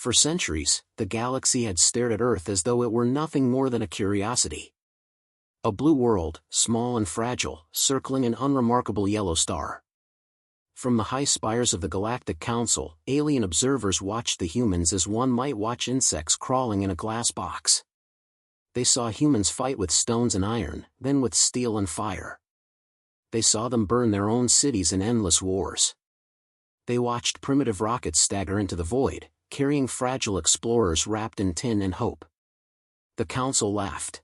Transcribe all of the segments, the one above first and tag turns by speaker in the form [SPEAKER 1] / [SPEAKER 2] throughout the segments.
[SPEAKER 1] For centuries, the galaxy had stared at Earth as though it were nothing more than a curiosity. A blue world, small and fragile, circling an unremarkable yellow star. From the high spires of the Galactic Council, alien observers watched the humans as one might watch insects crawling in a glass box. They saw humans fight with stones and iron, then with steel and fire. They saw them burn their own cities in endless wars. They watched primitive rockets stagger into the void, carrying fragile explorers wrapped in tin and hope. The Council laughed.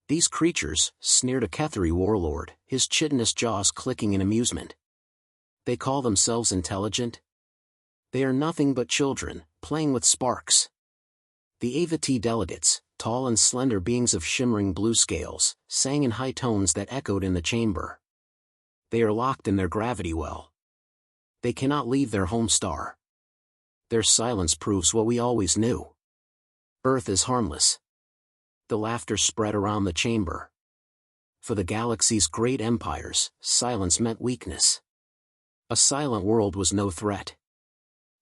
[SPEAKER 1] These creatures, sneered a HFY warlord, his chitinous jaws clicking in amusement. They call themselves intelligent? They are nothing but children, playing with sparks. The HFY delegates, tall and slender beings of shimmering blue scales, sang in high tones that echoed in the chamber. They are locked in their gravity well. They cannot leave their home star. Their silence proves what we always knew. Earth is harmless. The laughter spread around the chamber. For the galaxy's great empires, silence meant weakness. A silent world was no threat.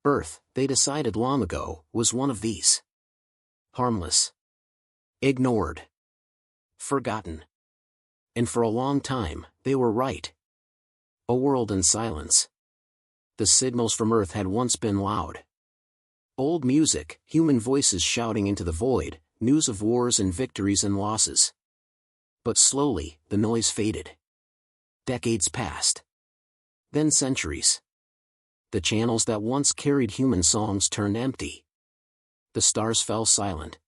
[SPEAKER 1] Earth, they decided long ago, was one of these. Harmless. Ignored. Forgotten. And for a long time, they were right. A world in silence. The signals from Earth had once been loud. Old music, human voices shouting into the void, news of wars and victories and losses. But slowly, the noise faded. Decades passed. Then centuries. The channels that once carried human songs turned empty. The stars fell silent.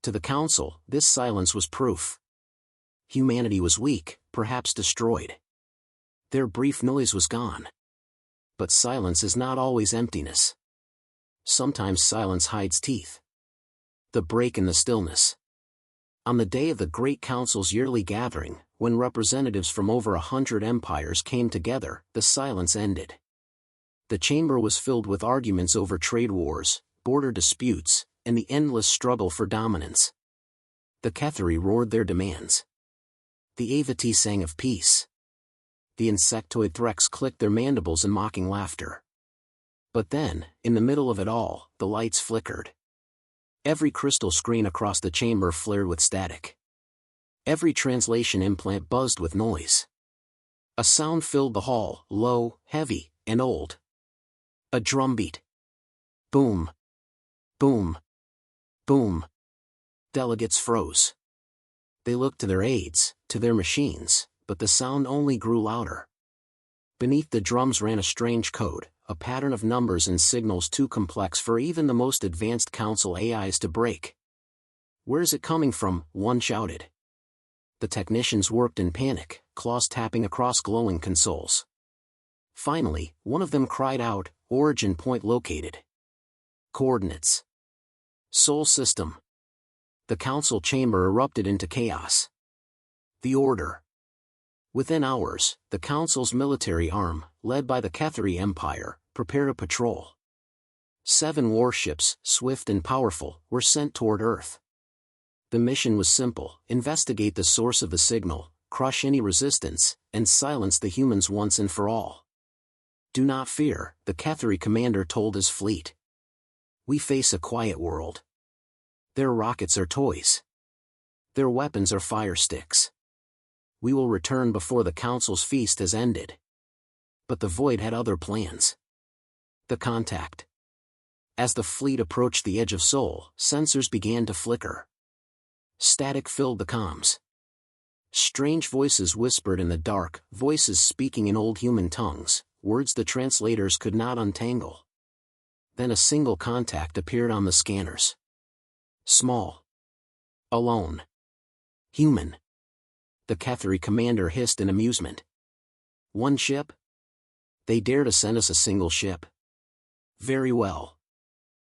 [SPEAKER 1] To the Council, this silence was proof. Humanity was weak, perhaps destroyed. Their brief noise was gone. But silence is not always emptiness. Sometimes silence hides teeth. The break in the stillness. On the day of the Great Council's yearly gathering, when representatives from over 100 empires came together, the silence ended. The chamber was filled with arguments over trade wars, border disputes, and the endless struggle for dominance. The HFY roared their demands. The HFY sang of peace. The insectoid Threx clicked their mandibles in mocking laughter. But then, in the middle of it all, the lights flickered. Every crystal screen across the chamber flared with static. Every translation implant buzzed with noise. A sound filled the hall, low, heavy, and old. A drumbeat. Boom. Boom. Boom. Delegates froze. They looked to their aides, to their machines, but the sound only grew louder. Beneath the drums ran a strange code, a pattern of numbers and signals too complex for even the most advanced Council AIs to break. "Where's it coming from?" one shouted. The technicians worked in panic, claws tapping across glowing consoles. Finally, one of them cried out, "Origin point located. Coordinates. Sol system." The Council chamber erupted into chaos. The order. Within hours, the Council's military arm, led by the HFY Empire, prepared a patrol. 7 warships, swift and powerful, were sent toward Earth. The mission was simple: investigate the source of the signal, crush any resistance, and silence the humans once and for all. "Do not fear," the HFY commander told his fleet. "We face a quiet world. Their rockets are toys. Their weapons are fire sticks. We will return before the Council's feast has ended." But the void had other plans. The contact. As the fleet approached the edge of Sol, sensors began to flicker. Static filled the comms. Strange voices whispered in the dark, voices speaking in old human tongues, words the translators could not untangle. Then a single contact appeared on the scanners. Small. Alone. Human. The HFY commander hissed in amusement. "One ship? They dare to send us a single ship? Very well.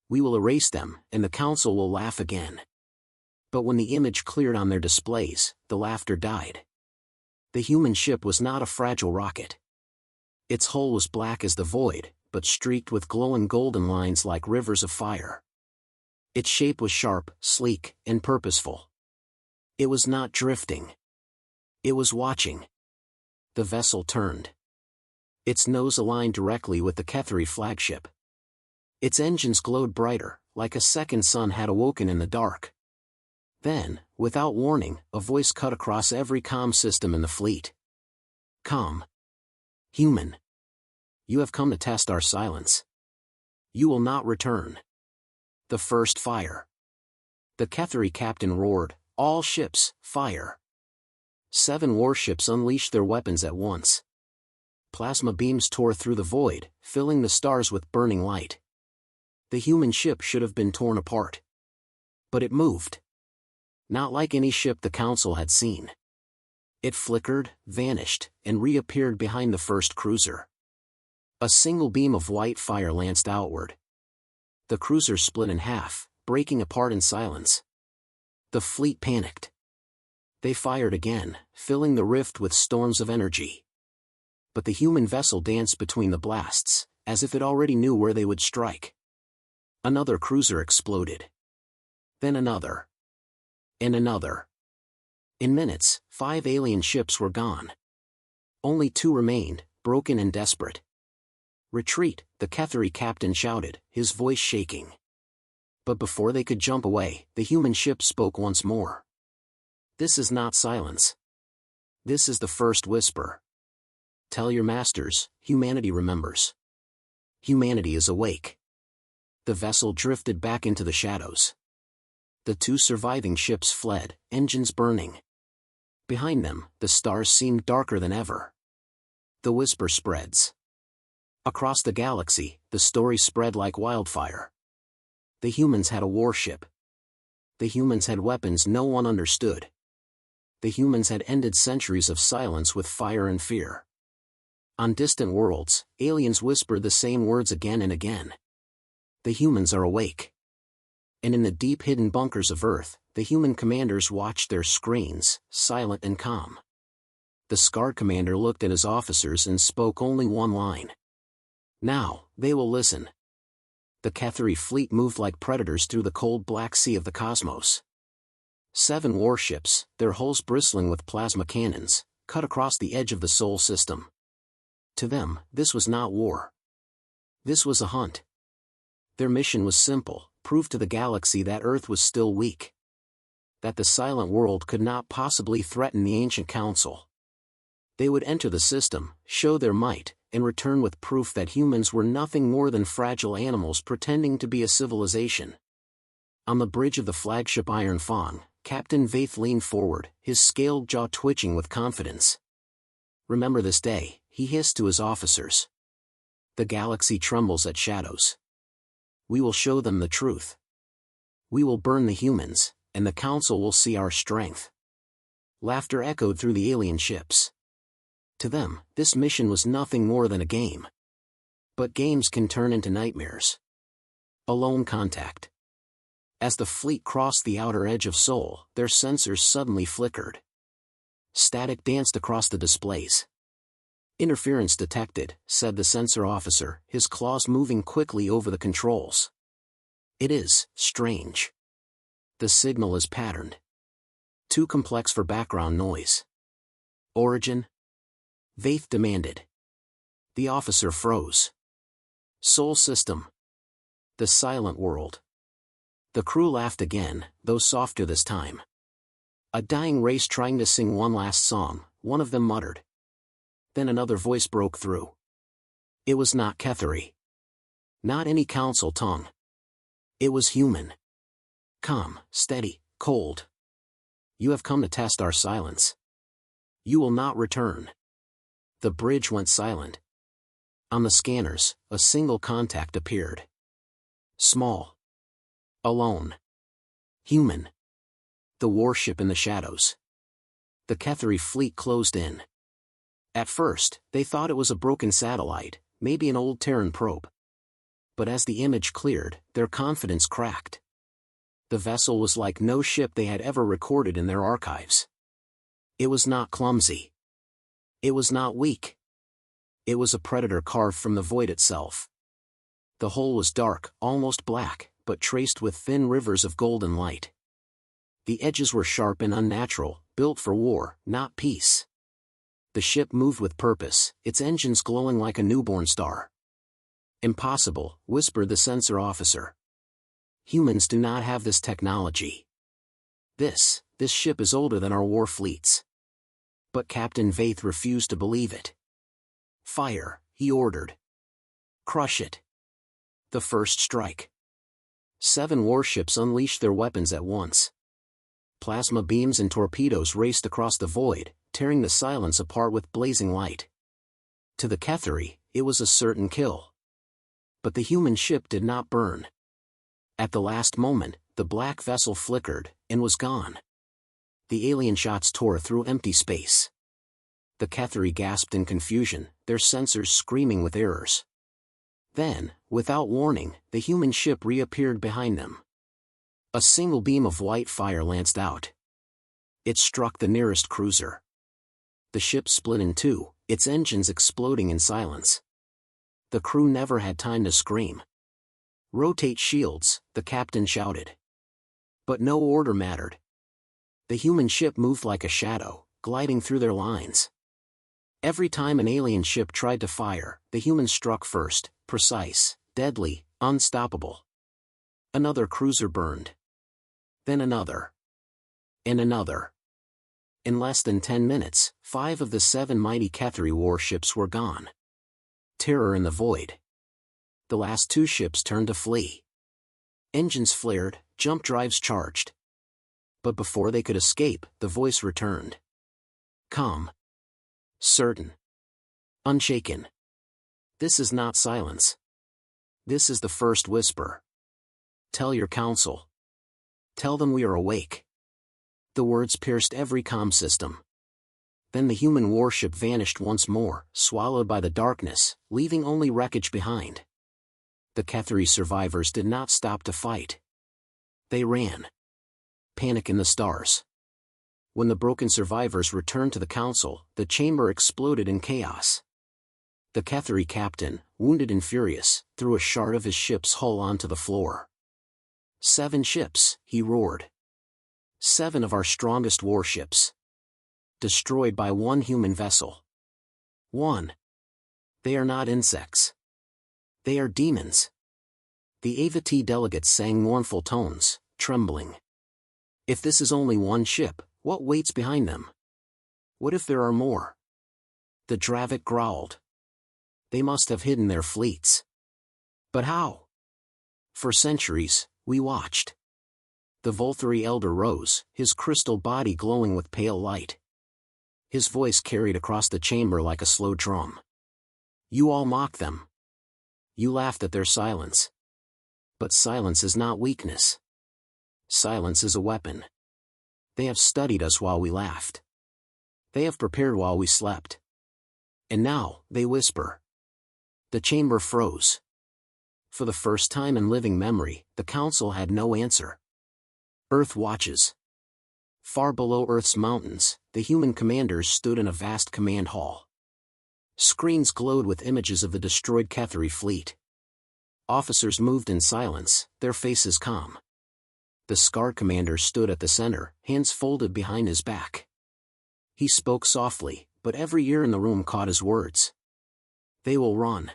[SPEAKER 1] We will erase them, and the Council will laugh again." But when the image cleared on their displays, the laughter died. The human ship was not a fragile rocket. Its hull was black as the void, but streaked with glowing golden lines like rivers of fire. Its shape was sharp, sleek, and purposeful. It was not drifting. It was watching. The vessel turned. Its nose aligned directly with the HFY flagship. Its engines glowed brighter, like a second sun had awoken in the dark. Then, without warning, a voice cut across every comm system in the fleet. "Comm. Human. You have come to test our silence. You will not return." The first fire. The Ketheri captain roared, "All ships, fire!" 7 warships unleashed their weapons at once. Plasma beams tore through the void, filling the stars with burning light. The human ship should have been torn apart. But it moved. Not like any ship the Council had seen. It flickered, vanished, and reappeared behind the first cruiser. A single beam of white fire lanced outward. The cruiser split in half, breaking apart in silence. The fleet panicked. They fired again, filling the rift with storms of energy. But the human vessel danced between the blasts, as if it already knew where they would strike. Another cruiser exploded. Then another. And another. In minutes, 5 alien ships were gone. Only 2 remained, broken and desperate. "Retreat," the Ketheri captain shouted, his voice shaking. But before they could jump away, the human ship spoke once more. "This is not silence. This is the first whisper. Tell your masters, humanity remembers. Humanity is awake." The vessel drifted back into the shadows. The 2 surviving ships fled, engines burning. Behind them, the stars seemed darker than ever. The whisper spreads. Across the galaxy, the story spread like wildfire. The humans had a warship. The humans had weapons no one understood. The humans had ended centuries of silence with fire and fear. On distant worlds, aliens whispered the same words again and again. The humans are awake. And in the deep hidden bunkers of Earth, the human commanders watched their screens, silent and calm. The scarred commander looked at his officers and spoke only one line. "Now, they will listen." The Ketheri fleet moved like predators through the cold black sea of the cosmos. 7 warships, their hulls bristling with plasma cannons, cut across the edge of the Sol system. To them, this was not war. This was a hunt. Their mission was simple: prove to the galaxy that Earth was still weak. That the silent world could not possibly threaten the ancient council. They would enter the system, show their might, and return with proof that humans were nothing more than fragile animals pretending to be a civilization. On the bridge of the flagship Iron Fawn, Captain Vaith leaned forward, his scaled jaw twitching with confidence. "Remember this day," he hissed to his officers. "The galaxy trembles at shadows. We will show them the truth. We will burn the humans, and the council will see our strength." Laughter echoed through the alien ships. To them, this mission was nothing more than a game. But games can turn into nightmares. Alone contact. As the fleet crossed the outer edge of Sol, their sensors suddenly flickered. Static danced across the displays. "Interference detected," said the sensor officer, his claws moving quickly over the controls. "It is strange. The signal is patterned. Too complex for background noise." "Origin?" Vaith demanded. The officer froze. "Sol system. The silent world." The crew laughed again, though softer this time. "A dying race trying to sing one last song," one of them muttered. Then another voice broke through. It was not Ketheri. Not any council tongue. It was human. "Calm, steady, cold. You have come to test our silence. You will not return." The bridge went silent. On the scanners, a single contact appeared. Small. Alone. Human. The warship in the shadows. The Ketheri fleet closed in. At first, they thought it was a broken satellite, maybe an old Terran probe. But as the image cleared, their confidence cracked. The vessel was like no ship they had ever recorded in their archives. It was not clumsy. It was not weak. It was a predator carved from the void itself. The hull was dark, almost black, but traced with thin rivers of golden light. The edges were sharp and unnatural, built for war, not peace. The ship moved with purpose, its engines glowing like a newborn star. Impossible, whispered the sensor officer. Humans do not have this technology. This ship is older than our war fleets. But Captain Vaith refused to believe it. Fire, he ordered. Crush it. The first strike. 7 warships unleashed their weapons at once. Plasma beams and torpedoes raced across the void, tearing the silence apart with blazing light. To the Ketheri, it was a certain kill. But the human ship did not burn. At the last moment, the black vessel flickered, and was gone. The alien shots tore through empty space. The Ketheri gasped in confusion, their sensors screaming with errors. Then, without warning, the human ship reappeared behind them. A single beam of white fire lanced out. It struck the nearest cruiser. The ship split in two, its engines exploding in silence. The crew never had time to scream. "Rotate shields," the captain shouted. But no order mattered. The human ship moved like a shadow, gliding through their lines. Every time an alien ship tried to fire, the humans struck first, precise, deadly, unstoppable. Another cruiser burned. Then another. And another. In less than 10 minutes, 5 of the 7 mighty Ketheri warships were gone. Terror in the void. The last 2 ships turned to flee. Engines flared, jump drives charged. But before they could escape, the voice returned. Calm. Certain. Unshaken. This is not silence. This is the first whisper. Tell your council. Tell them we are awake. The words pierced every comm system. Then the human warship vanished once more, swallowed by the darkness, leaving only wreckage behind. The Ketheri survivors did not stop to fight. They ran. Panic in the stars. When the broken survivors returned to the council, the chamber exploded in chaos. The Ketheri captain, wounded and furious, threw a shard of his ship's hull onto the floor. 7 ships, he roared. 7 of our strongest warships. Destroyed by one human vessel. 1. They are not insects. They are demons. The Avati delegates sang mournful tones, trembling. If this is only one ship, what waits behind them? What if there are more? The Dravik growled. They must have hidden their fleets. But how? For centuries, we watched. The Volthari elder rose, his crystal body glowing with pale light. His voice carried across the chamber like a slow drum. You all mocked them. You laughed at their silence. But silence is not weakness. Silence is a weapon. They have studied us while we laughed. They have prepared while we slept. And now, they whisper. The chamber froze. For the first time in living memory, the council had no answer. Earth watches. Far below Earth's mountains, the human commanders stood in a vast command hall. Screens glowed with images of the destroyed Ketheri fleet. Officers moved in silence, their faces calm. The scarred commander stood at the center, hands folded behind his back. He spoke softly, but every ear in the room caught his words. They will run.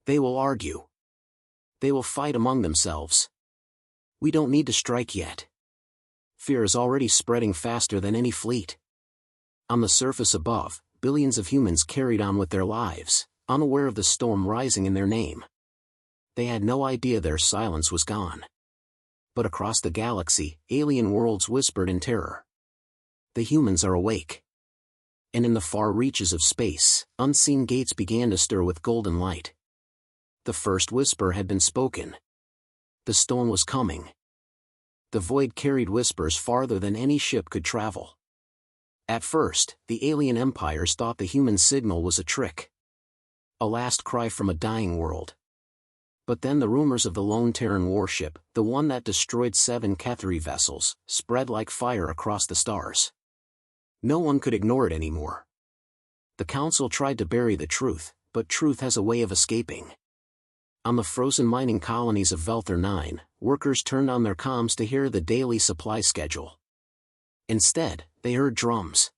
[SPEAKER 1] They will argue. They will fight among themselves. We don't need to strike yet. Fear is already spreading faster than any fleet. On the surface above, billions of humans carried on with their lives, unaware of the storm rising in their name. They had no idea their silence was gone. But across the galaxy, alien worlds whispered in terror. The humans are awake. And in the far reaches of space, unseen gates began to stir with golden light. The first whisper had been spoken. The storm was coming. The void carried whispers farther than any ship could travel. At first, the alien empires thought the human signal was a trick. A last cry from a dying world. But then the rumors of the lone Terran warship, the one that destroyed 7 Ketheri vessels, spread like fire across the stars. No one could ignore it anymore. The council tried to bury the truth, but truth has a way of escaping. On the frozen mining colonies of Velthar 9, workers turned on their comms to hear the daily supply schedule. Instead, they heard drums.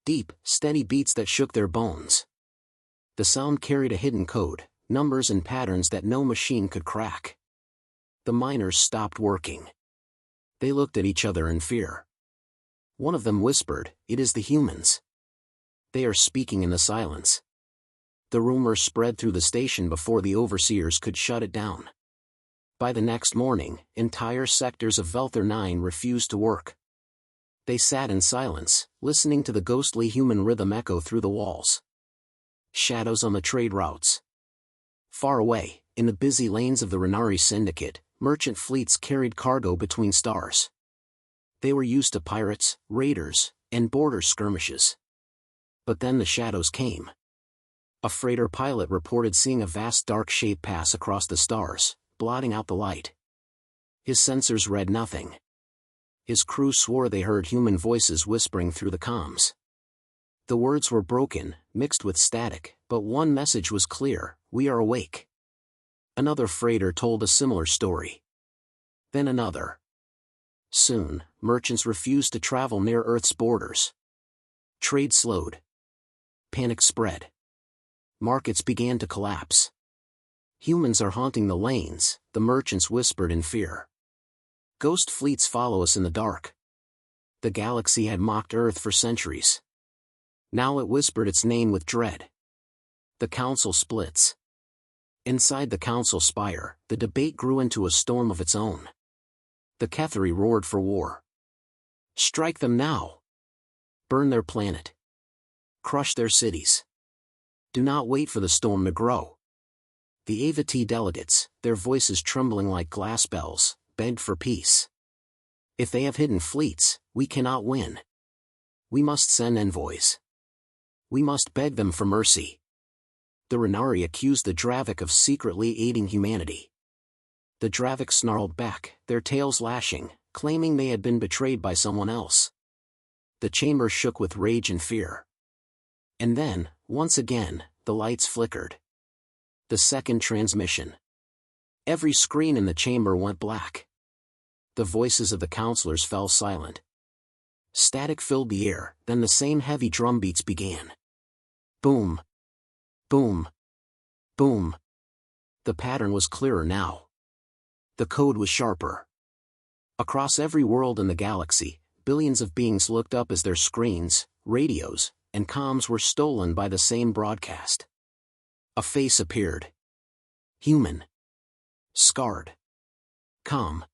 [SPEAKER 1] Deep, steady beats that shook their bones. The sound carried a hidden code. numbers and patterns that no machine could crack. The miners stopped working. They looked at each other in fear. One of them whispered, "It is the humans. They are speaking in the silence." The rumor spread through the station before the overseers could shut it down. By the next morning, entire sectors of Velthor 9 refused to work. They sat in silence, listening to the ghostly human rhythm echo through the walls. Shadows on the trade routes. Far away, in the busy lanes of the Renari Syndicate, merchant fleets carried cargo between stars. They were used to pirates, raiders, and border skirmishes. But then the shadows came. A freighter pilot reported seeing a vast dark shape pass across the stars, blotting out the light. His sensors read nothing. His crew swore they heard human voices whispering through the comms. The words were broken, mixed with static, but one message was clear: "We are awake." Another freighter told a similar story. Then another. Soon, merchants refused to travel near Earth's borders. Trade slowed. Panic spread. Markets began to collapse. "Humans are haunting the lanes," the merchants whispered in fear. "Ghost fleets follow us in the dark." The galaxy had mocked Earth for centuries. Now it whispered its name with dread. The council splits. Inside the council spire, the debate grew into a storm of its own. The Ketheri roared for war. Strike them now. Burn their planet. Crush their cities. Do not wait for the storm to grow. The Avati delegates, their voices trembling like glass bells, begged for peace. "If they have hidden fleets, we cannot win. We must send envoys. We must beg them for mercy." The Renari accused the Dravik of secretly aiding humanity. The Dravik snarled back, their tails lashing, claiming they had been betrayed by someone else. The chamber shook with rage and fear. And then, once again, the lights flickered. The second transmission. Every screen in the chamber went black. The voices of the counselors fell silent. Static filled the air, then the same heavy drum beats began. Boom. Boom. Boom. The pattern was clearer now. The code was sharper. Across every world in the galaxy, billions of beings looked up as their screens, radios, and comms were stolen by the same broadcast. A face appeared. Human. Scarred. Calm.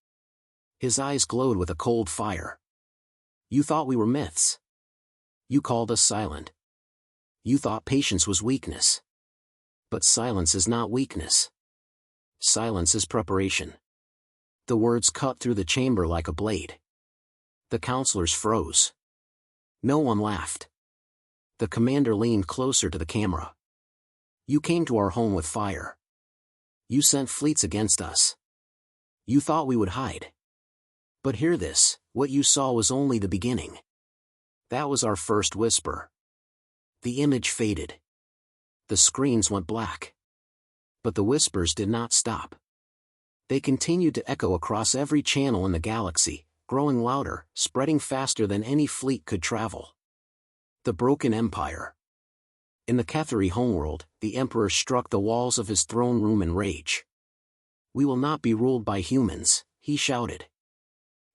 [SPEAKER 1] His eyes glowed with a cold fire. "You thought we were myths. You called us silent. You thought patience was weakness. But silence is not weakness. Silence is preparation." The words cut through the chamber like a blade. The counselors froze. No one laughed. The commander leaned closer to the camera. "You came to our home with fire. You sent fleets against us. You thought we would hide. But hear this, what you saw was only the beginning. That was our first whisper." The image faded. The screens went black. But the whispers did not stop. They continued to echo across every channel in the galaxy, growing louder, spreading faster than any fleet could travel. The Broken Empire. In the Ketheri homeworld, the Emperor struck the walls of his throne room in rage. "We will not be ruled by humans," he shouted.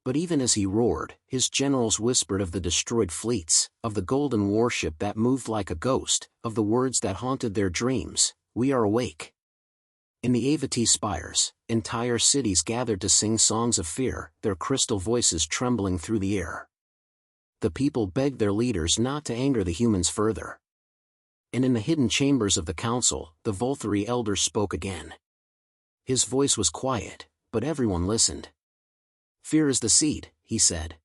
[SPEAKER 1] But even as he roared, his generals whispered of the destroyed fleets, of the golden warship that moved like a ghost, of the words that haunted their dreams: "We are awake." In the Avati spires, entire cities gathered to sing songs of fear, their crystal voices trembling through the air. The people begged their leaders not to anger the humans further. And in the hidden chambers of the council, the Volthari elder spoke again. His voice was quiet, but everyone listened. "Fear is the seed," he said.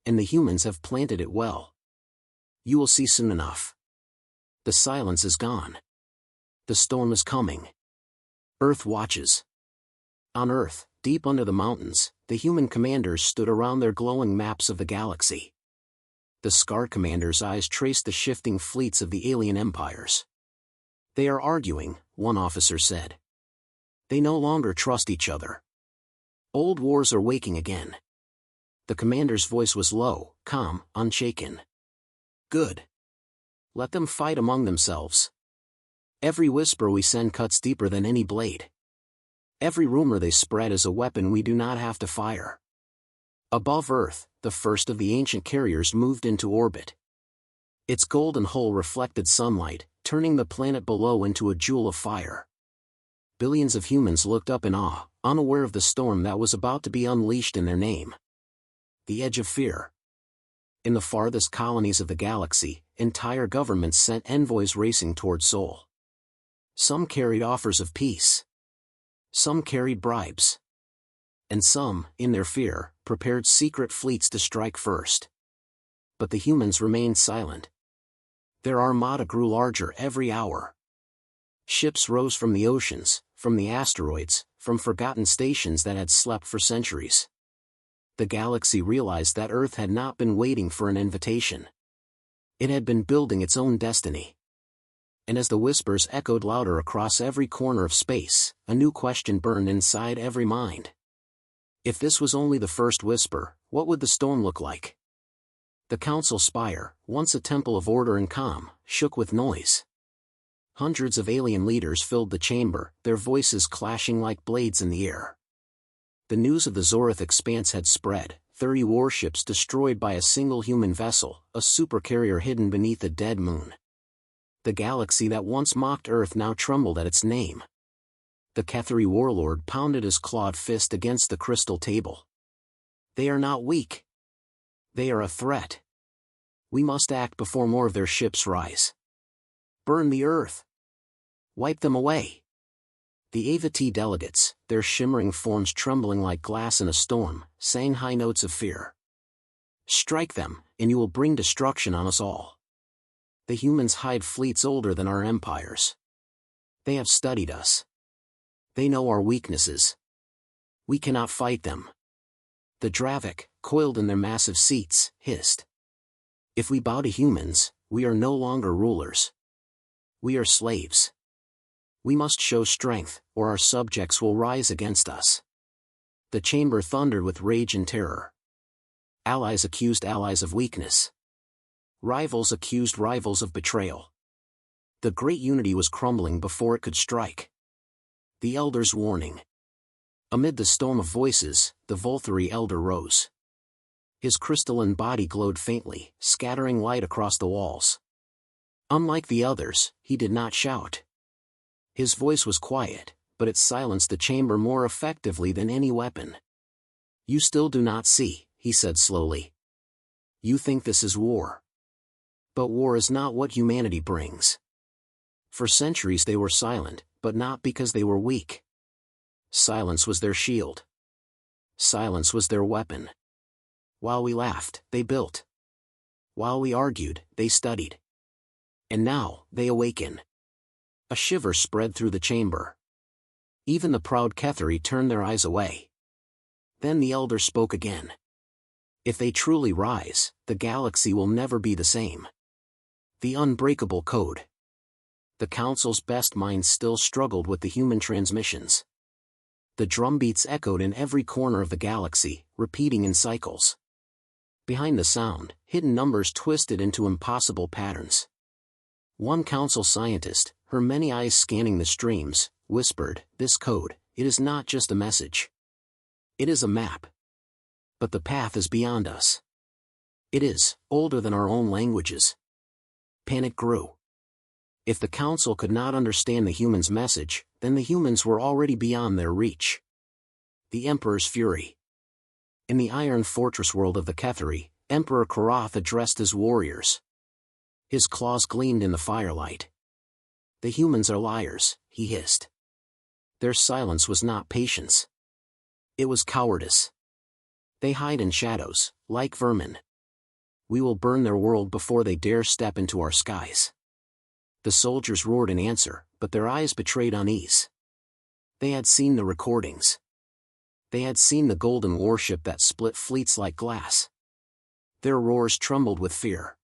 [SPEAKER 1] "And the humans have planted it well. You will see soon enough. The silence is gone. The storm is coming. Earth watches." On Earth, deep under the mountains, the human commanders stood around their glowing maps of the galaxy. The scarred commanders' eyes traced the shifting fleets of the alien empires. "They are arguing," one officer said. "They no longer trust each other. Old wars are waking again." The commander's voice was low, calm, unshaken. "Good. Let them fight among themselves. Every whisper we send cuts deeper than any blade. Every rumor they spread is a weapon we do not have to fire. Above Earth, the first of the ancient carriers moved into orbit. Its golden hull reflected sunlight, turning the planet below into a jewel of fire. Billions of humans looked up in awe, unaware of the storm that was about to be unleashed in their name. The Edge of Fear. In the farthest colonies of the galaxy, entire governments sent envoys racing toward Sol. Some carried offers of peace. Some carried bribes. And some, in their fear, prepared secret fleets to strike first. But the humans remained silent. Their armada grew larger every hour. Ships rose from the oceans, from the asteroids, from forgotten stations that had slept for centuries. The galaxy realized that Earth had not been waiting for an invitation. It had been building its own destiny. And as the whispers echoed louder across every corner of space, a new question burned inside every mind. If this was only the first whisper, what would the storm look like? The council spire, once a temple of order and calm, shook with noise. Hundreds of alien leaders filled the chamber, their voices clashing like blades in the air. The news of the Zorith expanse had spread, 30 warships destroyed by a single human vessel, a supercarrier hidden beneath a dead moon. The galaxy that once mocked Earth now trembled at its name. The Ketheri warlord pounded his clawed fist against the crystal table. They are not weak. They are a threat. We must act before more of their ships rise. Burn the Earth. Wipe them away. The Avati delegates, their shimmering forms trembling like glass in a storm, sang high notes of fear. Strike them, and you will bring destruction on us all. The humans hide fleets older than our empires. They have studied us. They know our weaknesses. We cannot fight them. The Dravik, coiled in their massive seats, hissed. If we bow to humans, we are no longer rulers. We are slaves. We must show strength, or our subjects will rise against us. The chamber thundered with rage and terror. Allies accused allies of weakness. Rivals accused rivals of betrayal. The great unity was crumbling before it could strike. The Elder's warning. Amid the storm of voices, the Voltheri Elder rose. His crystalline body glowed faintly, scattering light across the walls. Unlike the others, he did not shout. His voice was quiet, but it silenced the chamber more effectively than any weapon. You still do not see, he said slowly. You think this is war. But war is not what humanity brings. For centuries they were silent, but not because they were weak. Silence was their shield. Silence was their weapon. While we laughed, they built. While we argued, they studied. And now, they awaken. A shiver spread through the chamber. Even the proud Ketheri turned their eyes away. Then the Elder spoke again. If they truly rise, the galaxy will never be the same. The unbreakable code. The Council's best minds still struggled with the human transmissions. The drumbeats echoed in every corner of the galaxy, repeating in cycles. Behind the sound, hidden numbers twisted into impossible patterns. One Council scientist, her many eyes scanning the streams, whispered, "This code, it is not just a message. It is a map. But the path is beyond us. It is older than our own languages." Panic grew. If the Council could not understand the humans' message, then the humans were already beyond their reach. The Emperor's fury. In the iron fortress world of the Ketheri, Emperor Karath addressed his warriors. His claws gleamed in the firelight. "The humans are liars," he hissed. Their silence was not patience. It was cowardice. They hide in shadows, like vermin. We will burn their world before they dare step into our skies. The soldiers roared in answer, but their eyes betrayed unease. They had seen the recordings. They had seen the golden warship that split fleets like glass. Their roars trembled with fear.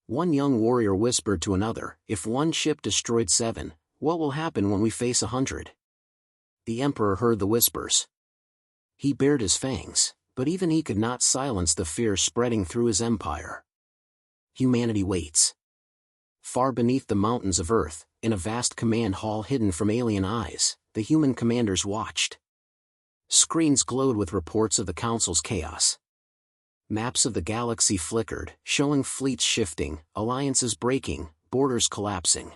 [SPEAKER 1] One young warrior whispered to another, "If one ship destroyed 7, what will happen when we face 100? The Emperor heard the whispers. He bared his fangs, but even he could not silence the fear spreading through his empire. Humanity waits. Far beneath the mountains of Earth, in a vast command hall hidden from alien eyes, the human commanders watched. Screens glowed with reports of the Council's chaos. Maps of the galaxy flickered, showing fleets shifting, alliances breaking, borders collapsing.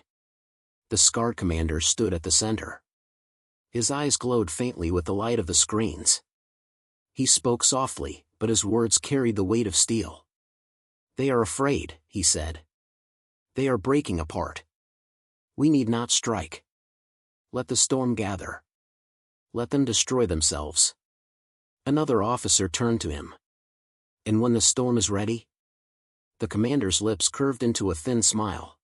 [SPEAKER 1] The scarred commander stood at the center. His eyes glowed faintly with the light of the screens. He spoke softly, but his words carried the weight of steel. "They are afraid," he said. "They are breaking apart. We need not strike. Let the storm gather. Let them destroy themselves." Another officer turned to him. "And when the storm is ready?" The commander's lips curved into a thin smile.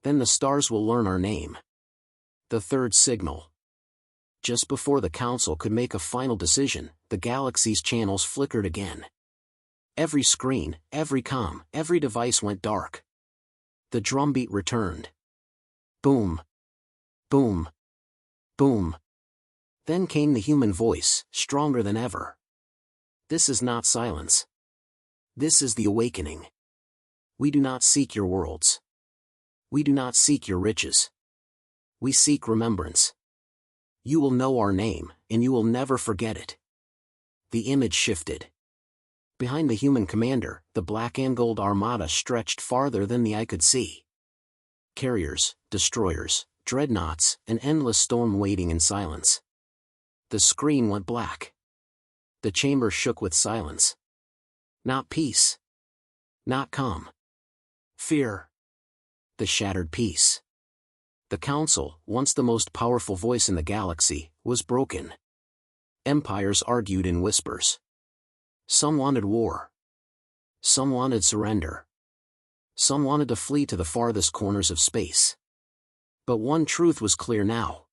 [SPEAKER 1] "Then the stars will learn our name." The third signal. Just before the council could make a final decision, the galaxy's channels flickered again. Every screen, every comm, every device went dark. The drumbeat returned. Boom. Boom. Boom. Then came the human voice, stronger than ever. "This is not silence. This is the awakening. We do not seek your worlds. We do not seek your riches. We seek remembrance. You will know our name, and you will never forget it." The image shifted. Behind the human commander, the black and gold armada stretched farther than the eye could see. Carriers, destroyers, dreadnoughts, an endless storm waiting in silence. The screen went black. The chamber shook with silence. Not peace. Not calm. Fear. The shattered peace. The council, once the most powerful voice in the galaxy, was broken. Empires argued in whispers. Some wanted war. Some wanted surrender. Some wanted to flee to the farthest corners of space. But one truth was clear now.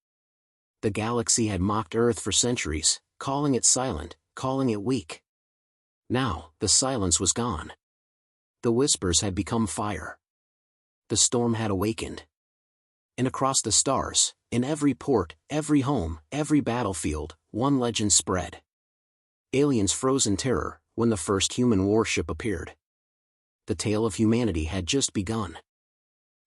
[SPEAKER 1] The galaxy had mocked Earth for centuries, calling it silent, calling it weak. Now, the silence was gone. The whispers had become fire. The storm had awakened. And across the stars, in every port, every home, every battlefield, one legend spread. Aliens froze in terror when the first human warship appeared. The tale of humanity had just begun.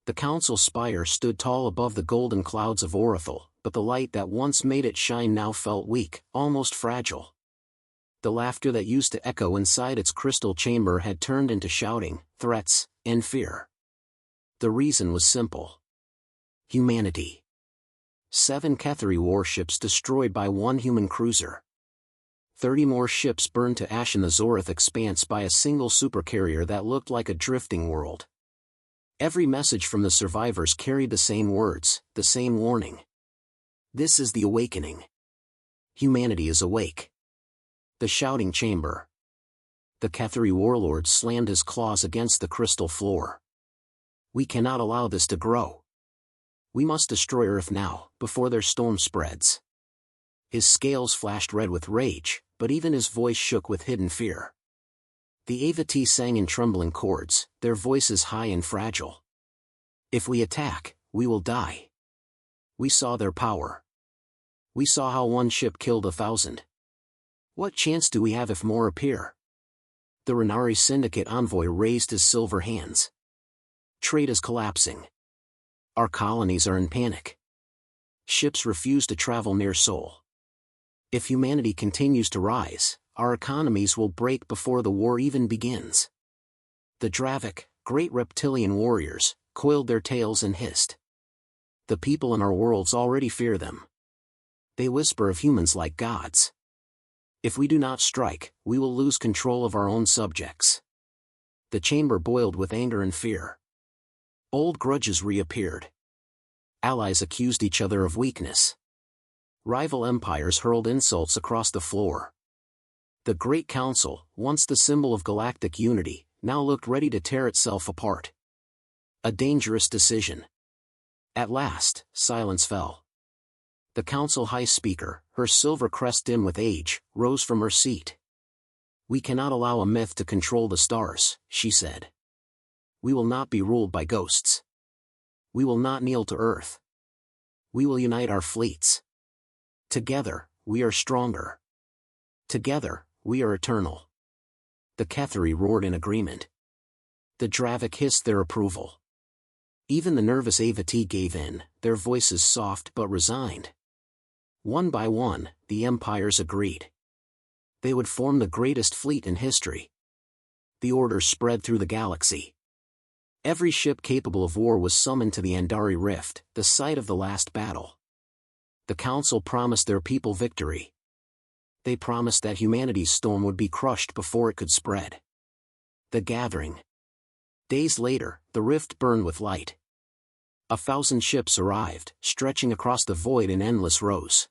[SPEAKER 1] The council spire stood tall above the golden clouds of Orithal, but the light that once made it shine now felt weak, almost fragile. The laughter that used to echo inside its crystal chamber had turned into shouting, threats, and fear. The reason was simple. Humanity. 7 Cathari warships destroyed by one human cruiser. 30 more ships burned to ash in the Zorith expanse by a single supercarrier that looked like a drifting world. Every message from the survivors carried the same words, the same warning. This is the awakening. Humanity is awake. The shouting chamber. The Cathari warlord slammed his claws against the crystal floor. We cannot allow this to grow. We must destroy Earth now, before their storm spreads. His scales flashed red with rage, but even his voice shook with hidden fear. The Avati sang in trembling chords, their voices high and fragile. If we attack, we will die. We saw their power. We saw how one ship killed 1,000. What chance do we have if more appear? The Renari Syndicate envoy raised his silver hands. Trade is collapsing. Our colonies are in panic. Ships refuse to travel near Sol. If humanity continues to rise, our economies will break before the war even begins. The Dravik, great reptilian warriors, coiled their tails and hissed. The people in our worlds already fear them. They whisper of humans like gods. If we do not strike, we will lose control of our own subjects. The chamber boiled with anger and fear. Old grudges reappeared. Allies accused each other of weakness. Rival empires hurled insults across the floor. The Great Council, once the symbol of galactic unity, now looked ready to tear itself apart. A dangerous decision. At last, silence fell. The council high speaker, her silver crest dim with age, rose from her seat. "We cannot allow a myth to control the stars," she said. "We will not be ruled by ghosts. We will not kneel to Earth. We will unite our fleets. Together, we are stronger. Together, we are eternal." The Cathari roared in agreement. The Dravik hissed their approval. Even the nervous Avati gave in, their voices soft but resigned. One by one, the empires agreed. They would form the greatest fleet in history. The order spread through the galaxy. Every ship capable of war was summoned to the Andari Rift, the site of the last battle. The Council promised their people victory. They promised that humanity's storm would be crushed before it could spread. The gathering. Days later, the rift burned with light. 1,000 ships arrived, stretching across the void in endless rows.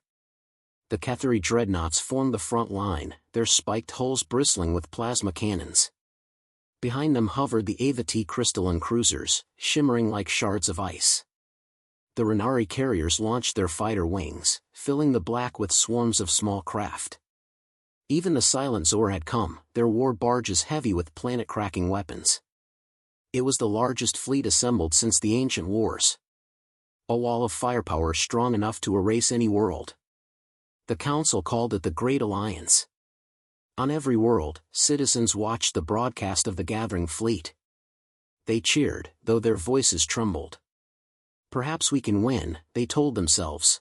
[SPEAKER 1] The Ketheri dreadnoughts formed the front line, their spiked hulls bristling with plasma cannons. Behind them hovered the Avati crystalline cruisers, shimmering like shards of ice. The Renari carriers launched their fighter wings, filling the black with swarms of small craft. Even the Silent Zor had come, their war barges heavy with planet-cracking weapons. It was the largest fleet assembled since the ancient wars. A wall of firepower strong enough to erase any world. The Council called it the Great Alliance. On every world, citizens watched the broadcast of the gathering fleet. They cheered, though their voices trembled. Perhaps we can win, they told themselves.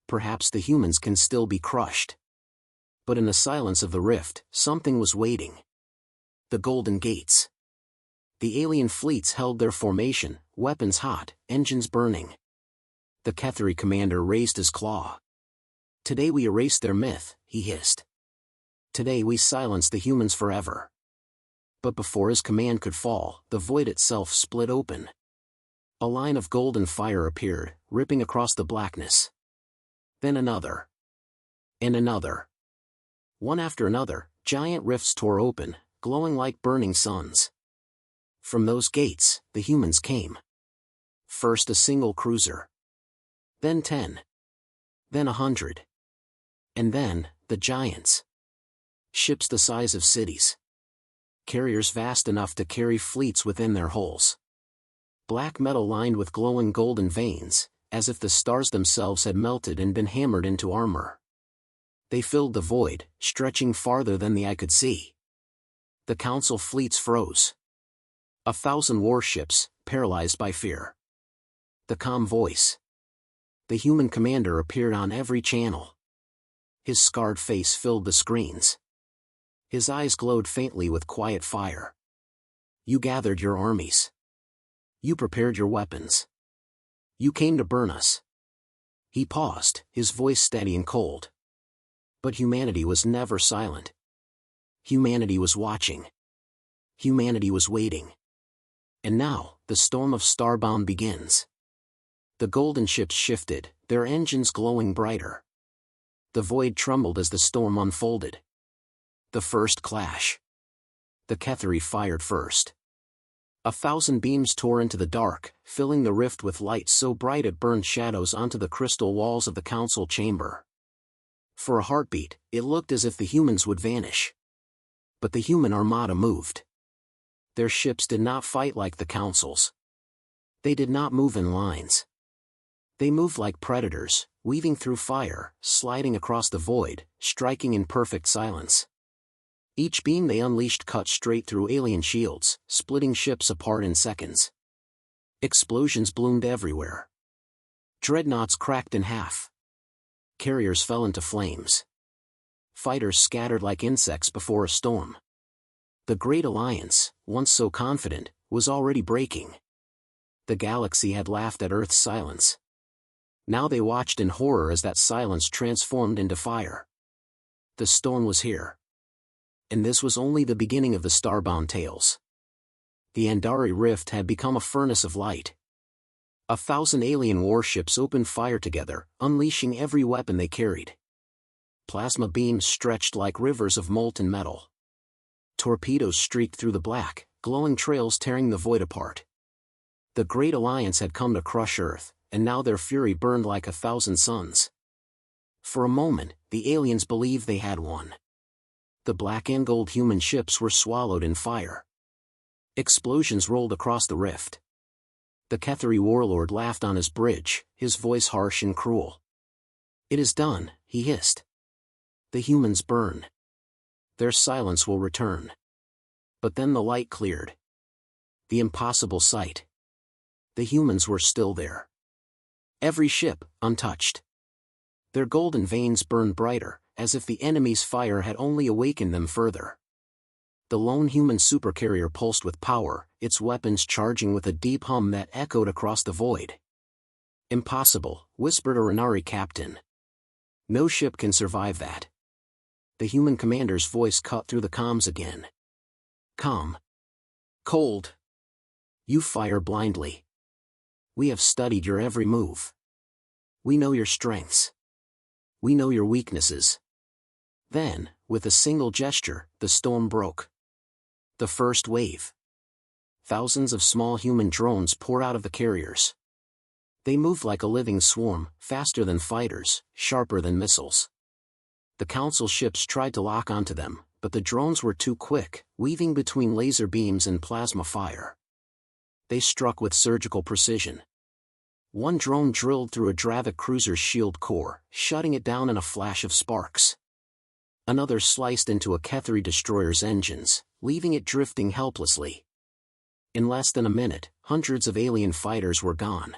[SPEAKER 1] Perhaps the humans can still be crushed. But in the silence of the rift, something was waiting. The Golden Gates. The alien fleets held their formation, weapons hot, engines burning. The Ketheri commander raised his claw. Today we erase their myth, he hissed. Today we silence the humans forever. But before his command could fall, the void itself split open. A line of golden fire appeared, ripping across the blackness. Then another. And another. One after another, giant rifts tore open, glowing like burning suns. From those gates, the humans came. First a single cruiser. Then 10. Then 100. And then, the giants. Ships the size of cities. Carriers vast enough to carry fleets within their hulls. Black metal lined with glowing golden veins, as if the stars themselves had melted and been hammered into armor. They filled the void, stretching farther than the eye could see. The Council fleets froze. 1,000 warships, paralyzed by fear. The calm voice. The human commander appeared on every channel. His scarred face filled the screens. His eyes glowed faintly with quiet fire. You gathered your armies. You prepared your weapons. You came to burn us. He paused, his voice steady and cold. But humanity was never silent. Humanity was watching. Humanity was waiting. And now, the storm of Starbound begins. The golden ships shifted, their engines glowing brighter. The void trembled as the storm unfolded. The first clash. The Ketheri fired first. 1,000 beams tore into the dark, filling the rift with light so bright it burned shadows onto the crystal walls of the council chamber. For a heartbeat, it looked as if the humans would vanish. But the human armada moved. Their ships did not fight like the council's. They did not move in lines. They moved like predators, weaving through fire, sliding across the void, striking in perfect silence. Each beam they unleashed cut straight through alien shields, splitting ships apart in seconds. Explosions bloomed everywhere. Dreadnoughts cracked in half. Carriers fell into flames. Fighters scattered like insects before a storm. The Great Alliance, once so confident, was already breaking. The galaxy had laughed at Earth's silence. Now they watched in horror as that silence transformed into fire. The storm was here. And this was only the beginning of the Starbound tales. The Andari Rift had become a furnace of light. 1,000 alien warships opened fire together, unleashing every weapon they carried. Plasma beams stretched like rivers of molten metal. Torpedoes streaked through the black, glowing trails tearing the void apart. The Great Alliance had come to crush Earth, and now their fury burned like 1,000 suns. For a moment, the aliens believed they had won. The black and gold human ships were swallowed in fire. Explosions rolled across the rift. The Ketheri warlord laughed on his bridge, his voice harsh and cruel. It is done, he hissed. The humans burn. Their silence will return. But then the light cleared. The impossible sight. The humans were still there. Every ship, untouched. Their golden veins burned brighter, as if the enemy's fire had only awakened them further. The lone human supercarrier pulsed with power, its weapons charging with a deep hum that echoed across the void. "Impossible," whispered a Renari captain. "No ship can survive that." The human commander's voice cut through the comms again. "Calm. Cold. You fire blindly. We have studied your every move. We know your strengths. We know your weaknesses." Then, with a single gesture, the storm broke. The first wave. Thousands of small human drones poured out of the carriers. They moved like a living swarm, faster than fighters, sharper than missiles. The Council ships tried to lock onto them, but the drones were too quick, weaving between laser beams and plasma fire. They struck with surgical precision. One drone drilled through a Dravik cruiser's shield core, shutting it down in a flash of sparks. Another sliced into a Kethri destroyer's engines, leaving it drifting helplessly. In less than a minute, hundreds of alien fighters were gone.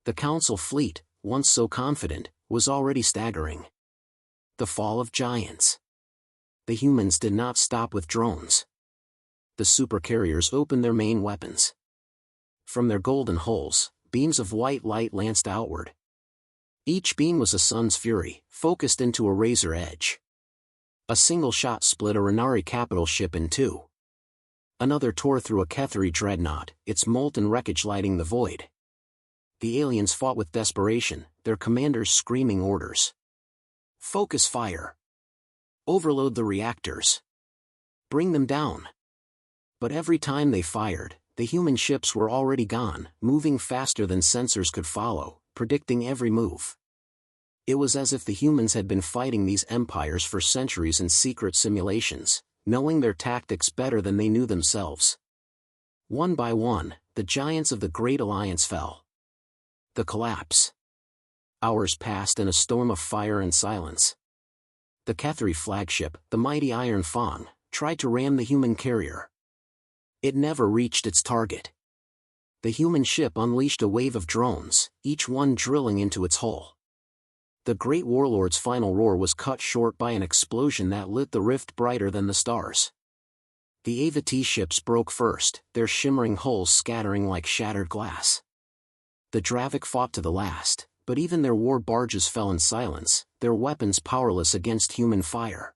[SPEAKER 1] The Council fleet, once so confident, was already staggering. The fall of giants. The humans did not stop with drones. The supercarriers opened their main weapons. From their golden hulls, beams of white light lanced outward. Each beam was a sun's fury, focused into a razor edge. A single shot split a Renari capital ship in two. Another tore through a Kethri dreadnought, its molten wreckage lighting the void. The aliens fought with desperation, their commanders screaming orders. "Focus fire! Overload the reactors! Bring them down!" But every time they fired, the human ships were already gone, moving faster than sensors could follow, predicting every move. It was as if the humans had been fighting these empires for centuries in secret simulations, knowing their tactics better than they knew themselves. One by one, the giants of the Great Alliance fell. The collapse. Hours passed in a storm of fire and silence. The Kethri flagship, the mighty Iron Fang, tried to ram the human carrier. It never reached its target. The human ship unleashed a wave of drones, each one drilling into its hull. The great warlord's final roar was cut short by an explosion that lit the rift brighter than the stars. The Ava-T ships broke first, their shimmering hulls scattering like shattered glass. The Dravik fought to the last, but even their war barges fell in silence, their weapons powerless against human fire.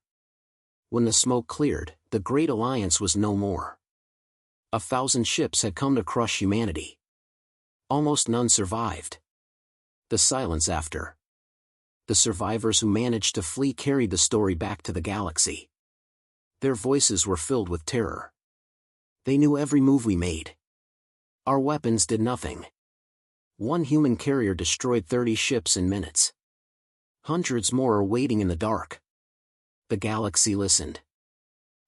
[SPEAKER 1] When the smoke cleared, the Great Alliance was no more. 1,000 ships had come to crush humanity. Almost none survived. The silence after. The survivors who managed to flee carried the story back to the galaxy. Their voices were filled with terror. They knew every move we made. Our weapons did nothing. One human carrier destroyed 30 ships in minutes. Hundreds more are waiting in the dark. The galaxy listened.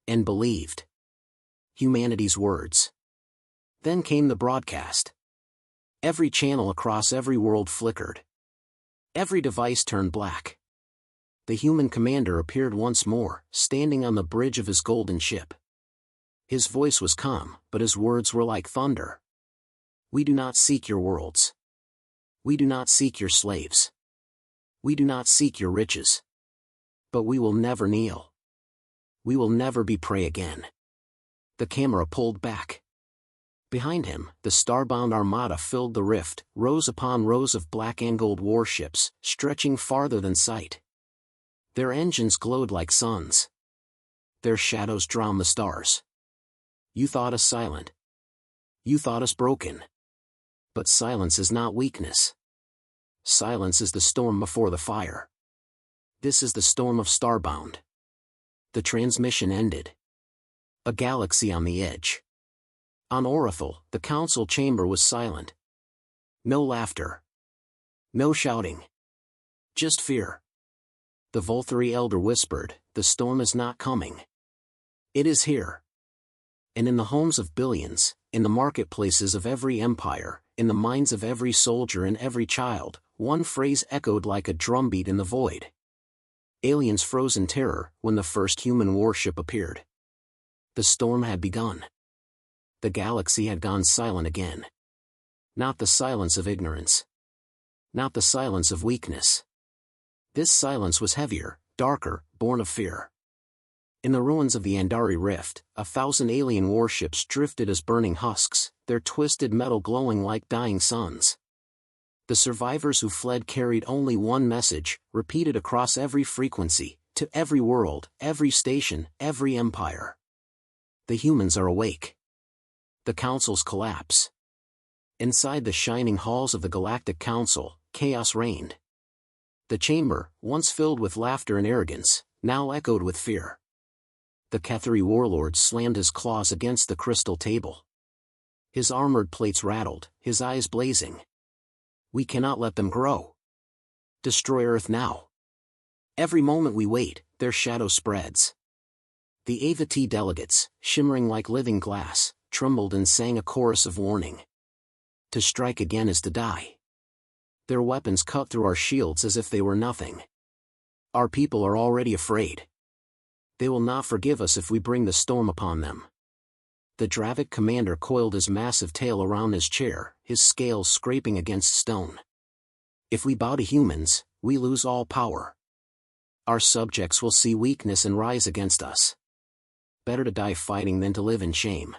[SPEAKER 1] And believed. Humanity's words. Then came the broadcast. Every channel across every world flickered. Every device turned black. The human commander appeared once more, standing on the bridge of his golden ship. His voice was calm, but his words were like thunder. "We do not seek your worlds. We do not seek your slaves. We do not seek your riches. But we will never kneel. We will never be prey again." The camera pulled back. Behind him, the starbound armada filled the rift, rows upon rows of black and gold warships, stretching farther than sight. Their engines glowed like suns. Their shadows drowned the stars. You thought us silent. You thought us broken. But silence is not weakness. Silence is the storm before the fire. This is the storm of Starbound. The transmission ended. A galaxy on the edge. On Orithal, the council chamber was silent. No laughter. No shouting. Just fear. The Volthari elder whispered, "The storm is not coming. It is here." And in the homes of billions, in the marketplaces of every empire, in the minds of every soldier and every child, one phrase echoed like a drumbeat in the void. Aliens froze in terror when the first human warship appeared. The storm had begun. The galaxy had gone silent again. Not the silence of ignorance. Not the silence of weakness. This silence was heavier, darker, born of fear. In the ruins of the Andari Rift, 1,000 alien warships drifted as burning husks, their twisted metal glowing like dying suns. The survivors who fled carried only one message, repeated across every frequency, to every world, every station, every empire. The humans are awake. The councils collapse. Inside the shining halls of the Galactic Council, chaos reigned. The chamber, once filled with laughter and arrogance, now echoed with fear. The Ketheri warlord slammed his claws against the crystal table. His armored plates rattled, his eyes blazing. We cannot let them grow. Destroy Earth now. Every moment we wait, their shadow spreads. The Avati delegates, shimmering like living glass, trembled and sang a chorus of warning. To strike again is to die. Their weapons cut through our shields as if they were nothing. Our people are already afraid. They will not forgive us if we bring the storm upon them. The Dravik commander coiled his massive tail around his chair, his scales scraping against stone. If we bow to humans, we lose all power. Our subjects will see weakness and rise against us. Better to die fighting than to live in shame.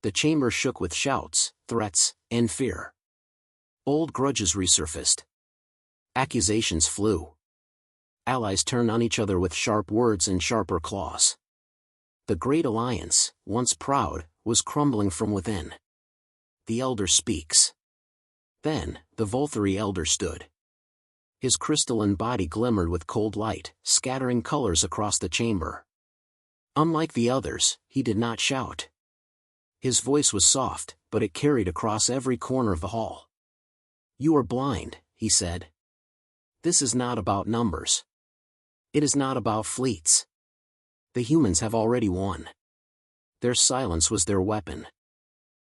[SPEAKER 1] The chamber shook with shouts, threats, and fear. Old grudges resurfaced. Accusations flew. Allies turned on each other with sharp words and sharper claws. The Great Alliance, once proud, was crumbling from within. The Elder speaks. Then, the Voltheri Elder stood. His crystalline body glimmered with cold light, scattering colors across the chamber. Unlike the others, he did not shout. His voice was soft, but it carried across every corner of the hall. You are blind, he said. This is not about numbers. It is not about fleets. The humans have already won. Their silence was their weapon.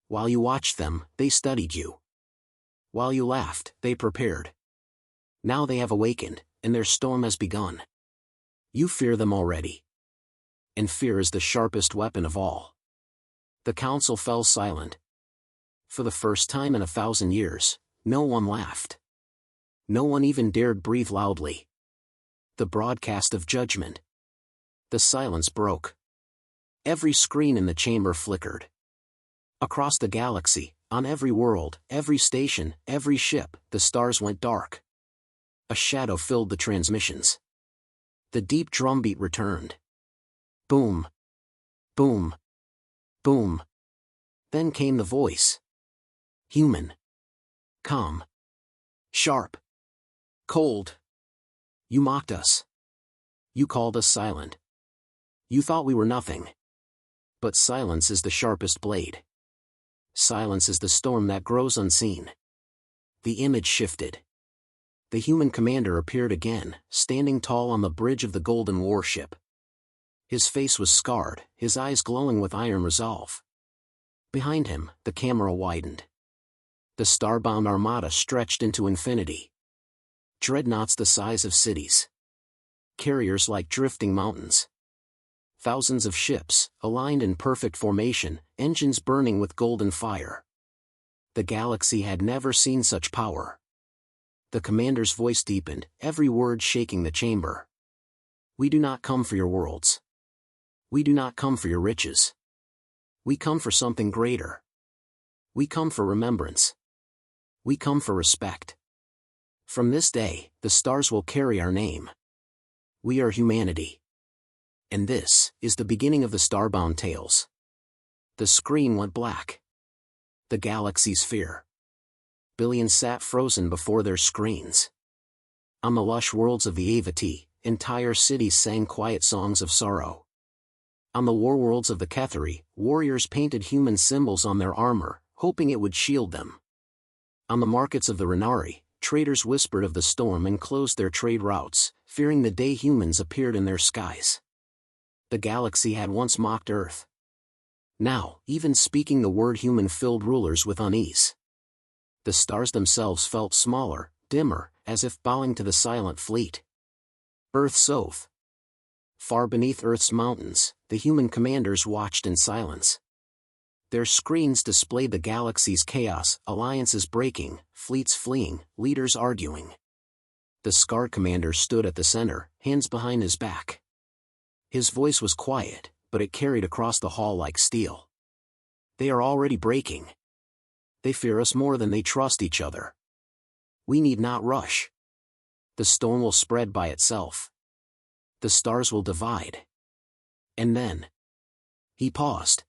[SPEAKER 1] While you watched them, they studied you. While you laughed, they prepared. Now they have awakened, and their storm has begun. You fear them already. And fear is the sharpest weapon of all. The council fell silent. For the first time in 1,000 years, no one laughed. No one even dared breathe loudly. The broadcast of judgment. The silence broke. Every screen in the chamber flickered. Across the galaxy, on every world, every station, every ship, the stars went dark. A shadow filled the transmissions. The deep drumbeat returned. Boom. Boom. Boom. Then came the voice. Human. Calm. Sharp. Cold. You mocked us. You called us silent. You thought we were nothing. But silence is the sharpest blade. Silence is the storm that grows unseen. The image shifted. The human commander appeared again, standing tall on the bridge of the golden warship. His face was scarred, his eyes glowing with iron resolve. Behind him, the camera widened. The starbound armada stretched into infinity. Dreadnoughts the size of cities. Carriers like drifting mountains. Thousands of ships, aligned in perfect formation, engines burning with golden fire. The galaxy had never seen such power. The commander's voice deepened, every word shaking the chamber. We do not come for your worlds. We do not come for your riches. We come for something greater. We come for remembrance. We come for respect. From this day, the stars will carry our name. We are humanity. And this is the beginning of the Starbound tales. The screen went black. The galaxy's fear. Billions sat frozen before their screens. On the lush worlds of the Avati, entire cities sang quiet songs of sorrow. On the war worlds of the Ketheri, warriors painted human symbols on their armor, hoping it would shield them. On the markets of the Renari, traders whispered of the storm and closed their trade routes, fearing the day humans appeared in their skies. The galaxy had once mocked Earth. Now, even speaking the word human filled rulers with unease. The stars themselves felt smaller, dimmer, as if bowing to the silent fleet. Earth's oath. Far beneath Earth's mountains, the human commanders watched in silence. Their screens displayed the galaxy's chaos, alliances breaking, fleets fleeing, leaders arguing. The scarred commander stood at the center, hands behind his back. His voice was quiet, but it carried across the hall like steel. They are already breaking. They fear us more than they trust each other. We need not rush. The stone will spread by itself. The stars will divide. And then. He paused.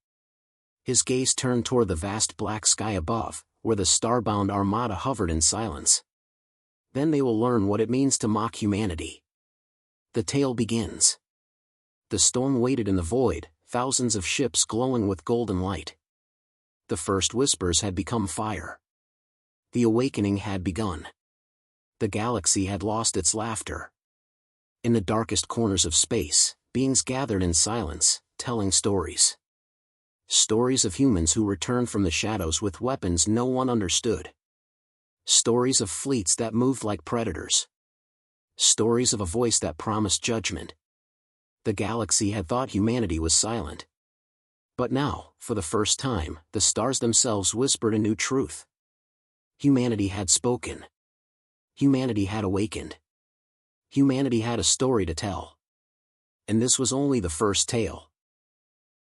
[SPEAKER 1] His gaze turned toward the vast black sky above, where the starbound armada hovered in silence. Then they will learn what it means to mock humanity. The tale begins. The stone waited in the void, thousands of ships glowing with golden light. The first whispers had become fire. The awakening had begun. The galaxy had lost its laughter. In the darkest corners of space, beings gathered in silence, telling stories. Stories of humans who returned from the shadows with weapons no one understood. Stories of fleets that moved like predators. Stories of a voice that promised judgment. The galaxy had thought humanity was silent. But now, for the first time, the stars themselves whispered a new truth. Humanity had spoken. Humanity had awakened. Humanity had a story to tell. And this was only the first tale.